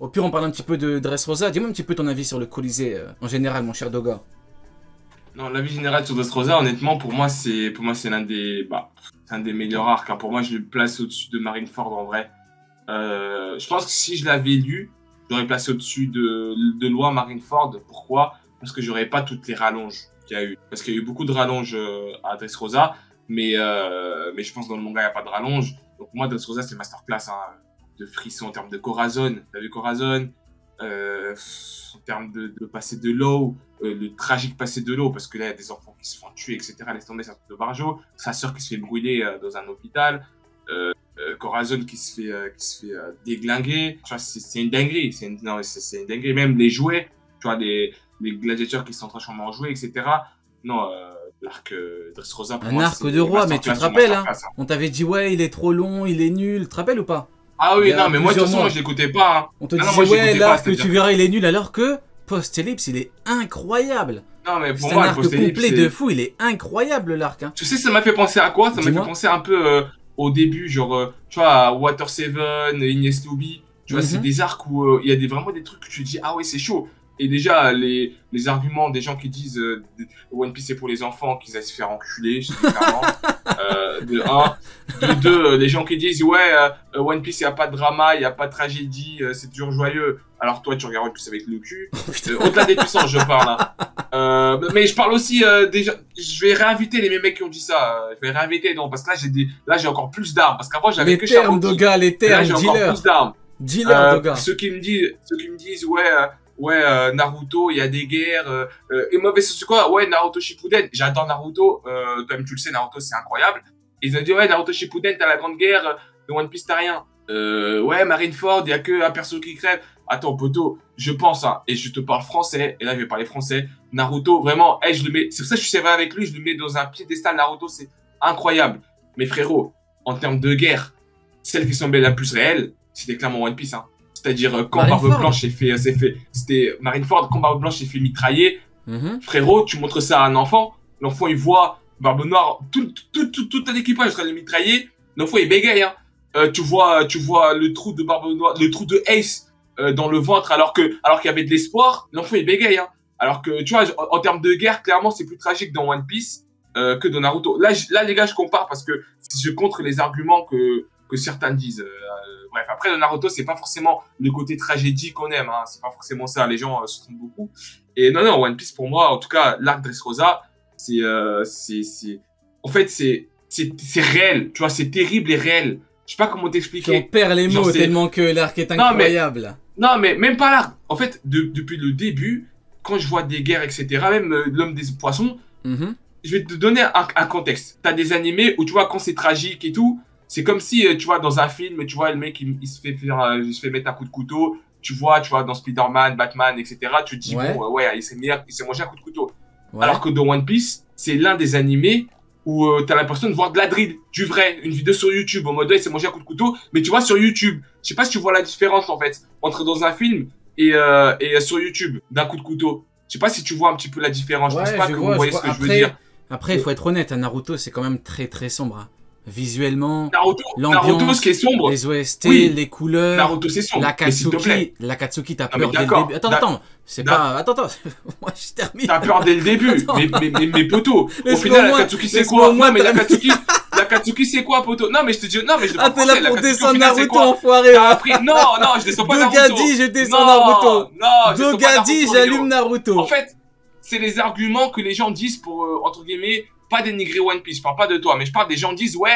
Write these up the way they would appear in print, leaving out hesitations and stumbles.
Au pire, on parle un petit peu de Dressrosa. Dis-moi un petit peu ton avis sur le Colisée en général, mon cher Doga. Non, l'avis général sur Dressrosa, honnêtement, pour moi, c'est c'est un des meilleurs arcs, hein. Pour moi, je le place au-dessus de Marineford en vrai. Je pense que si je l'avais lu, j'aurais placé au-dessus de Loi Marineford. Pourquoi? Parce que j'aurais pas toutes les rallonges qu'il y a eu. Parce qu'il y a eu beaucoup de rallonges à Dressrosa, mais je pense que dans le manga, il n'y a pas de rallonge. Donc moi, Dressrosa, c'est masterclass, hein, de frisson en termes de Corazon. T'as vu Corazon? En termes de passer de l'eau, le tragique passer de l'eau, parce que là, il y a des enfants qui se font tuer, etc. Laisse tomber, ça de Barjo. Sa sœur qui se fait brûler dans un hôpital. Corazon qui se fait déglinguer. Tu vois, c'est une dinguerie. C'est une dinguerie. Même les jouets, tu vois, les gladiateurs qui sont transformés en jouets, etc. Non, l'arc Dressrosa, pour Un moi, arc c'est de roi, mais tu te rappelles, hein? hein. On t'avait dit, ouais, il est trop long, il est nul. Tu te rappelles ou pas? Ah oui, Il y a non, mais moi, de toute façon, plusieurs moi, je l'écoutais pas, hein. On te Ah non, disait, moi, je ouais, l'écoutais l'arc, pas, tu verras, il est nul, alors que Post-Ellipse, il est incroyable. Non, mais pour C'est un moi, le arc Post-Ellipse, complet de fou, il est incroyable, l'arc, hein. tu sais, ça m'a fait penser à quoi? Ça m'a fait Dis-moi. penser un peu au début, genre, tu vois, à Water 7, Ines Lobby. Tu vois, c'est Mhm. des arcs où il y a vraiment des trucs que tu te dis, ah ouais, c'est chaud. Et déjà, les arguments des gens qui disent One Piece c'est pour les enfants, qu'ils aillent se faire enculer, je dis clairement. De un. De deux, les gens qui disent, ouais, One Piece, il n'y a pas de drama, il n'y a pas de tragédie, c'est toujours joyeux. Alors toi, tu regardes One Piece avec le cul. Au-delà des puissances, je parle, hein. Mais je parle aussi déjà. Je vais réinviter les mecs qui ont dit ça. Je vais réinviter, non, parce que là j'ai encore plus d'armes. Parce qu'avant j'avais Les que termes, Charoki. Doga, les Là termes, j'ai encore dealer. plus d'armes. Dealer, Doga. Ceux qui me disent ouais, Naruto, il y a des guerres. Et moi, c'est quoi? Ouais, Naruto Shippuden. J'adore Naruto. Comme tu le sais, Naruto c'est incroyable. Ils ont dit ouais, Naruto Shippuden, t'as la grande guerre. De One Piece, t'as rien. Ouais, Marineford, il y a que un perso qui crève. Attends, poto, je pense, hein, et je te parle français, et là je vais parler français. Naruto, vraiment, je le mets, c'est pour ça que je suis sévère avec lui, je le mets dans un piédestal. Naruto, c'est incroyable. Mais frérot, en termes de guerre, celle qui semblait la plus réelle, c'était clairement One Piece, hein. C'est-à-dire, quand Barbe Blanche c'était Marineford, quand Barbe Blanche s'est fait mitrailler, frérot, tu montres ça à un enfant, l'enfant il voit Barbe Noire, tout un équipage sera mitraillé, l'enfant il bégaye, hein. Tu vois le trou de Barbe Noire, le trou de Ace dans le ventre, alors qu'il y avait de l'espoir, l'enfant il bégaye, hein. Alors que, tu vois, en termes de guerre, clairement, c'est plus tragique dans One Piece que dans Naruto. Là, les gars, je compare parce que je contre les arguments que certains disent. Bref, après, dans Naruto, c'est pas forcément le côté tragédie qu'on aime, hein. C'est pas forcément ça. Les gens se trompent beaucoup. Et non, One Piece, pour moi, en tout cas, l'arc Dressrosa, en fait, c'est réel. Tu vois, c'est terrible et réel. Je sais pas comment t'expliquer. On perd les mots tellement que l'arc est incroyable. Non, mais même pas l'arc. En fait, depuis le début, quand je vois des guerres, etc., même l'homme des poissons, je vais te donner un contexte. T'as des animés où, tu vois, quand c'est tragique et tout, c'est comme si, tu vois, dans un film, tu vois, le mec, il se fait mettre un coup de couteau. Tu vois, dans Spider-Man, Batman, etc., tu te dis, Ouais. bon, ouais, il s'est mangé un coup de couteau. Ouais. Alors que dans One Piece, c'est l'un des animés où t'as l'impression de voir de la drill, du vrai, une vidéo sur YouTube, en mode, ouais, il s'est mangé un coup de couteau, mais tu vois, sur YouTube. Je sais pas si tu vois la différence, en fait, entre dans un film et sur YouTube, d'un coup de couteau. Je sais pas si tu vois un petit peu la différence. Ouais, je pense pas que vous voyez ce que je veux dire. Après, il faut être honnête, hein, Naruto, c'est quand même très très sombre, hein. Visuellement, Naruto, ce qui est sombre. les OST, Oui. les couleurs, Naruto, c'est sombre. Mais s'il te plaît. l'Akatsuki, t'as Non, mais peur dès le d'accord. début. Attends, c'est pas... Attends, moi je termine. T'as peur dès le début. Mais poteau. Au Laisse-moi final, au moins- l'Akatsuki, c'est laisse-moi quoi? au moins Non, mais terminer. l'Akatsuki, c'est quoi, poteau? Non, mais je te dis, non, mais je te Ah, t'es là pour l'Akatsuki, au descendre final, c'est Naruto, quoi? enfoiré. T'as appris. Non, je descends pas Naruto. Doga dit, je descends Non, Naruto. non, je descends pas Doga dit, Naruto, j'allume Léo. Naruto. En fait, c'est les arguments que les gens disent pour, entre guillemets, pas dénigrer One Piece. Je parle pas de toi, mais je parle des gens qui disent, ouais,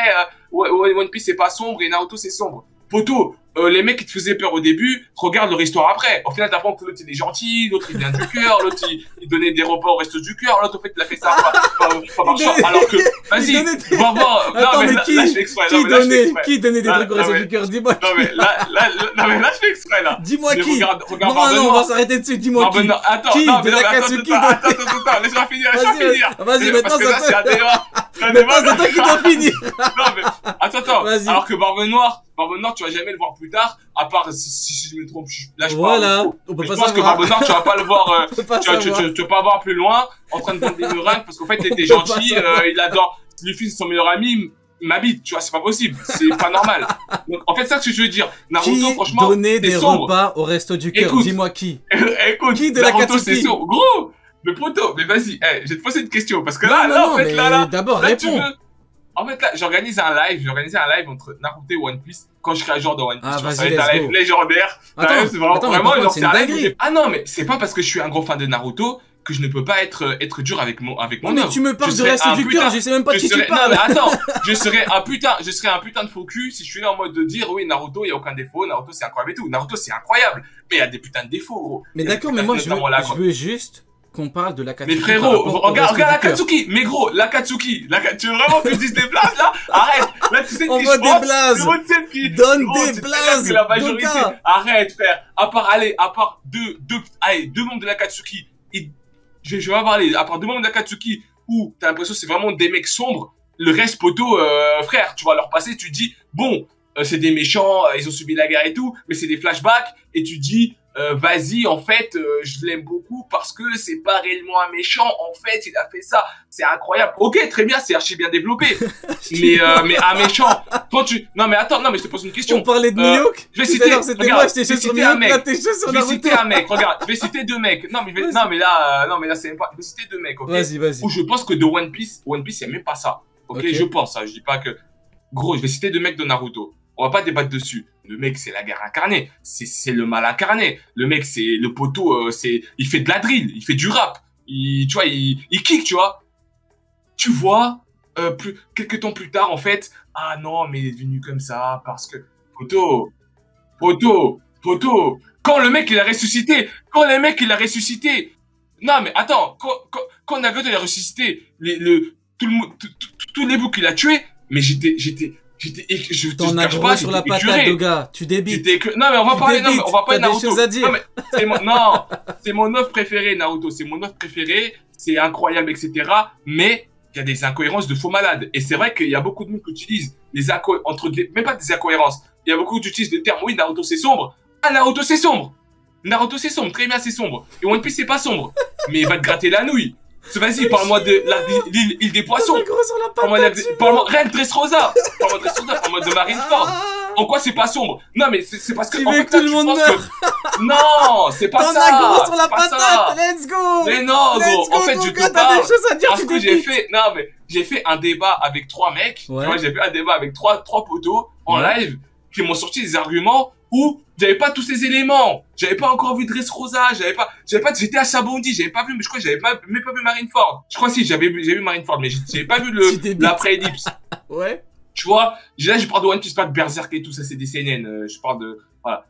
One Piece c'est pas sombre et Naruto c'est sombre. Poto, les mecs qui te faisaient peur au début, regarde leur histoire après. Au final, t'apprends que l'autre il est gentil, l'autre il vient du cœur, l'autre il donnait des repas au resto du cœur, l'autre en fait il a fait ça pas marchand. Alors que, vas-y, va voir. Attends, Non, mais mais là je fais exprès. Non, mais là, je fais exprès. qui donnait des trucs au resto mais- du cœur? Dis-moi Non, mais là je fais exprès là. Dis-moi Mais qui. regarde Non, on Barbe va s'arrêter dessus. Dis-moi qui. Attends, Qui non, de mais l'Akatsuki attends, laisse-moi finir. Vas-y, maintenant Parce que là, c'est c'est un toi. débat. C'est un Maintenant débat. c'est toi qui dois finir. Non, mais attends. Vas-y. Alors que Barbe Noire, tu vas jamais le voir plus tard, à part si je me trompe. Là, je parle. Voilà, trop. on peut Mais pas je pense que savoir. Barbe Noire, tu vas pas le voir. On peut pas Tu vas pas voir plus loin, en train de vendre des meringues, parce qu'en fait, il était gentil, il adore. Luffy, c'est son meilleur ami. ma bite, tu vois, c'est pas possible, c'est pas normal. Donc, en fait, ça que je veux dire. Naruto, Qui franchement, donnait des sombre. repas au resto du cœur? Écoute. Dis-moi qui. Écoute, Qui de Naruto, l'Akatsuki? c'est sombre. Gros, le poteau, mais vas-y, je vais te poser une question, parce que Non, là, non, là, non, en fait, mais là, d'abord, là, tu réponds. veux... En fait, là, j'ai organisé un live entre Naruto et One Piece quand je serai un joueur de One Piece. Ah, Tu vois, ça vas-y, va être un let's live go. légendaire. Attends, C'est vraiment, attends, mais vraiment, par contre, genre, c'est c'est un une live où dinguerie. j'ai- Ah non, mais c'est pas parce que je suis un gros fan de Naruto que je ne peux pas être dur avec mon Ouais, œuvre. mais tu me parles Je de serais resto un du putain- cœur, je sais même pas de qui tu Non, parles. mais attends, je serais un putain de faux cul si je suis là en mode de dire oui, Naruto, il y a aucun défaut, Naruto c'est incroyable et tout. Naruto c'est incroyable, mais il y a des putains de défauts, gros. Mais Il y a des d'accord, putains mais de- moi, notamment là, je veux juste qu'on parle de mais l'Akatsuki. frérot, regarde la l'Akatsuki, mais gros, l'Akatsuki, tu veux vraiment que je dise des blagues là? Arrête, là tu sais On qui voit je des pense? blazes. Tout le monde sait qui. Donne Gros, des tu sais bien blazes, que la majorité, Doka. arrête frère, à part deux membres de l'Akatsuki, je vais pas parler, à part deux membres de l'Akatsuki où t'as l'impression que c'est vraiment des mecs sombres, le reste poteau, frère, tu vas leur passer, tu te dis, bon, c'est des méchants, ils ont subi la guerre et tout, mais c'est des flashbacks, et tu dis, vas-y, en fait, je l'aime beaucoup parce que c'est pas réellement un méchant, en fait, il a fait ça, c'est incroyable. Ok, très bien, c'est archi bien développé, mais un méchant, quand tu... Non mais attends, non mais je te pose une question. On parlait de Mihawk. Je vais Tout à citer, l'heure, c'était regarde, moi, j'étais je vais chaud sur citer un Mihawk, mec. là, t'es chaud sur Je vais Naruto. citer un mec, regarde, je vais citer deux mecs. Non mais, Vas-y. non mais là c'est même pas, je vais citer deux mecs, ok? Vas-y, vas-y. Où je pense que de One Piece, il y a même pas ça. Ok, Ok. je pense, hein, je dis pas que... Gros, je vais citer deux mecs de Naruto. On va pas débattre dessus. Le mec, c'est la guerre incarnée. C'est le mal incarné. Le mec, c'est le poteau, il fait de la drill, il fait du rap. Tu vois, il kick, tu vois. Tu vois, quelques temps plus tard, en fait, ah non, mais il est devenu comme ça parce que poteau. Quand le mec, il a ressuscité, non, mais attends, quand Nagato, il a ressuscité, tous les boucs qu'il a tués, mais je te T'en as cache gros pas, sur la j'étais patate, écuré. Doga. Tu débites. Non, mais on va Tu parler, débites, on va parler de t'as des Naruto. choses à dire. Non, mais, c'est mon œuvre préférée, Naruto. C'est mon œuvre préférée. C'est incroyable, etc. Mais il y a des incohérences de faux malades. Et c'est vrai qu'il y a beaucoup de monde qui utilisent même pas des incohérences. Il y a beaucoup qui utilisent le terme, oui, Naruto c'est sombre. Ah, Naruto c'est sombre. Très bien, c'est sombre. Et One Piece c'est pas sombre. Mais il va te gratter la nouille. Vas-y, parle-moi de l'île des poissons. T'en as gros sur la Parle-moi patate. parle-moi rien que Dressrosa. Parle-moi de Marineford. En quoi c'est pas sombre? Non, mais c'est parce que. Tu en veux fait, que tout là, le tu monde penses meure. que- Non, c'est pas T'en ça. as gros sur la c'est pas patate. ça. Let's go. Mais non, Let's gros. go, En fait, je Doga, te t'as parle. des choses à dire, Parce tu que débites. j'ai fait un débat avec trois mecs. Ouais. Tu vois, j'ai fait un débat avec trois poteaux en Ouais. live qui m'ont sorti des arguments où j'avais pas tous ces éléments. J'avais pas encore vu Dressrosa. J'étais à Sabondi. J'avais pas vu, mais je crois que même pas vu Marineford. Je crois si, j'ai vu Marineford, mais j'avais pas vu Tu débites. l'après-ellipse. Ouais. Tu vois, là, je parle de One Piece, pas de Berserk et tout, ça, c'est des CNN. Je parle de, voilà.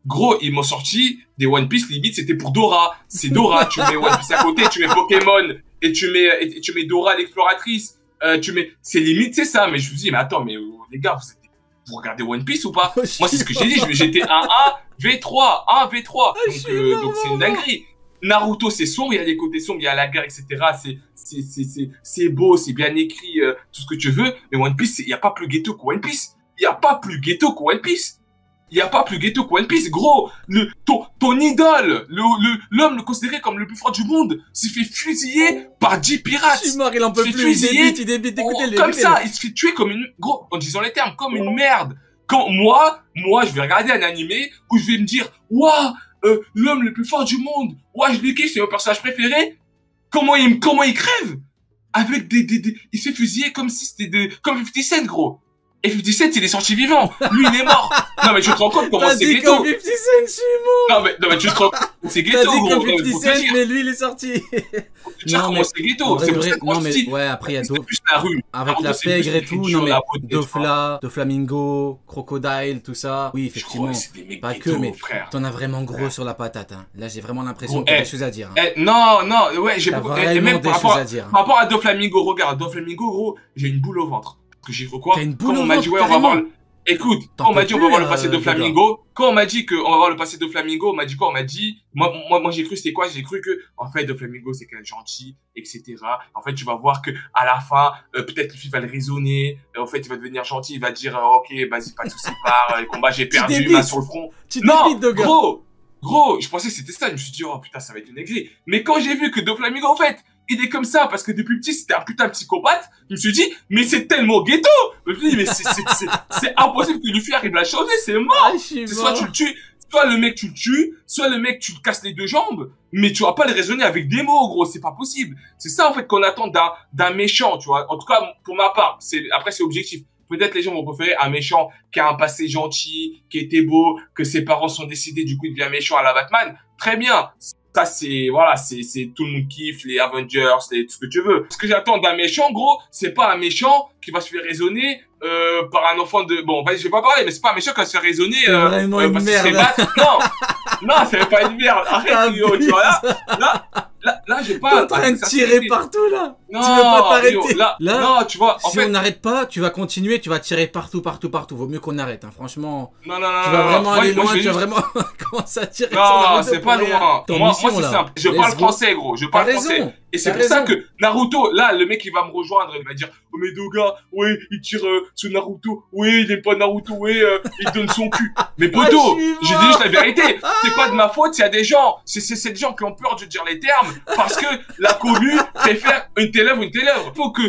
Gros, ils m'ont sorti des One Piece, limite, c'était pour Dora. C'est Dora, tu mets One Piece à côté, tu mets Pokémon, et tu mets Dora l'exploratrice. C'est limite, c'est ça. Mais je me dis, mais attends, mais les gars, vous regardez One Piece ou pas? Moi, c'est ce que j'ai dit, j'étais un V3. Donc c'est une dinguerie. Naruto, c'est sombre, il y a des côtés sombres, il y a la guerre, etc. C'est beau, c'est bien écrit, tout ce que tu veux. Mais One Piece, il n'y a pas plus ghetto que One Piece. Gros, ton idole, l'homme le considéré comme le plus fort du monde, s'est fait fusiller par 10 pirates. Chimar, il en peut Il se fait plus. fusiller. Il débite. Écoutez-le. Comme ça, il se fait tuer comme gros, en disant les termes, comme une merde. Quand moi, je vais regarder un animé où je vais me dire, waouh, l'homme le plus fort du monde, waouh, je le kiffe, c'est mon personnage préféré. Comment il crève? Avec il se fait fusiller comme si c'était comme 50 Cent, gros. Et 50 Cent, il est sorti vivant. Lui, il est mort. Non, mais tu te rends compte comment T'as c'est dit ghetto. comme 50 Cent, je suis mort. Non, mais tu te rends compte, c'est T'as ghetto, dit gros. comme Faut 50 te Cent, dire. mais lui, il est sorti. Faut te dire Non, comment mais- c'est En ghetto. vrai, C'est pour vrai, ça que non, moi, je mais dis, ouais, après, il y a c'est plus la rue. avec Naruto, la c'est plus pègre et tout, l'écriture, non mais la beauté, tu vois. Dofla, Doflamingo, Crocodile, tout ça. Oui, Je crois effectivement. que c'est des mecs Pas ghetto, que, mais frère. t'en as vraiment gros sur la patate. Hein. Là, j'ai vraiment l'impression Gros, que t'as eh, des choses à dire. Hein. Non, ouais, j'ai T'as beaucoup. vraiment Et même des par choses rapport, à dire. hein. par rapport à Doflamingo, regarde, Doflamingo, gros, j'ai une boule au ventre. Parce que j'ai quoi? T'as une boule Quand au on m'a dit, ventre, ouais, on va voir carrément. Écoute, T'en quand on m'a peux dit on va plus, voir le passé de Doga. Flamingo, quand on m'a dit qu'on va voir le passé de Flamingo, on m'a dit quoi? On m'a dit, moi j'ai cru c'était quoi? J'ai cru que, en fait, de Flamingo c'est quelqu'un de gentil, etc. En fait, tu vas voir que, à la fin, peut-être Luffy va le raisonner, en fait, il va devenir gentil, il va dire, ok, vas-y, pas de soucis, le combat, j'ai perdu, débites. main sur le front. Tu Non, débites, Doga. gros, je pensais que c'était ça, je me suis dit, oh putain, ça va être une aigrie. Mais quand j'ai vu que Doflamingo, en fait, il est comme ça parce que depuis petit c'était un putain de psychopathe. Je me suis dit mais c'est tellement ghetto. Je me suis dit mais c'est impossible que Luffy arrive à changer, c'est mort. C'est soit tu le tues, soit le mec tu le tues, soit le mec tu le casses les deux jambes, mais tu vas pas le raisonner avec des mots, gros, c'est pas possible. C'est ça en fait qu'on attend d'un méchant, tu vois. En tout cas pour ma part, après c'est objectif. Peut-être les gens vont préférer un méchant qui a un passé gentil, qui était beau, que ses parents sont décédés, du coup il devient méchant à la Batman. Très bien. Ça, c'est, voilà, c'est tout le monde kiffe, les Avengers, tout ce que tu veux. Ce que j'attends d'un méchant, gros, c'est pas un méchant qui va se faire raisonner, par un enfant de, bon, vas-y, je vais pas parler, mais c'est pas un méchant qui va se faire raisonner, parce qu'il serait battre. Non, c'est pas une merde. Arrête, Rio, tu vois, là, j'ai pas. T'es en train de tirer partout, là. Non, tu veux pas t'arrêter. Là, non, tu vois, si on n'arrête pas, tu vas continuer, tu vas tirer partout. Vaut mieux qu'on arrête, hein. Franchement. Non. Tu vas vraiment aller loin, tu vas vraiment commencer à tirer. Non, c'est pas loin. Moi, c'est simple. Je parle français, gros. Je parle français. Et c'est pour ça que Naruto, là, le mec, il va me rejoindre, il va dire, oh, mais Doga, ouais, il tire sur Naruto, ouais, il aime pas Naruto, ouais, il donne son cul. Mais poto, je dis juste la vérité, c'est pas de ma faute s'il y a des gens, c'est des gens qui ont peur de dire les termes, parce que la commu préfère une telle œuvre, Faut que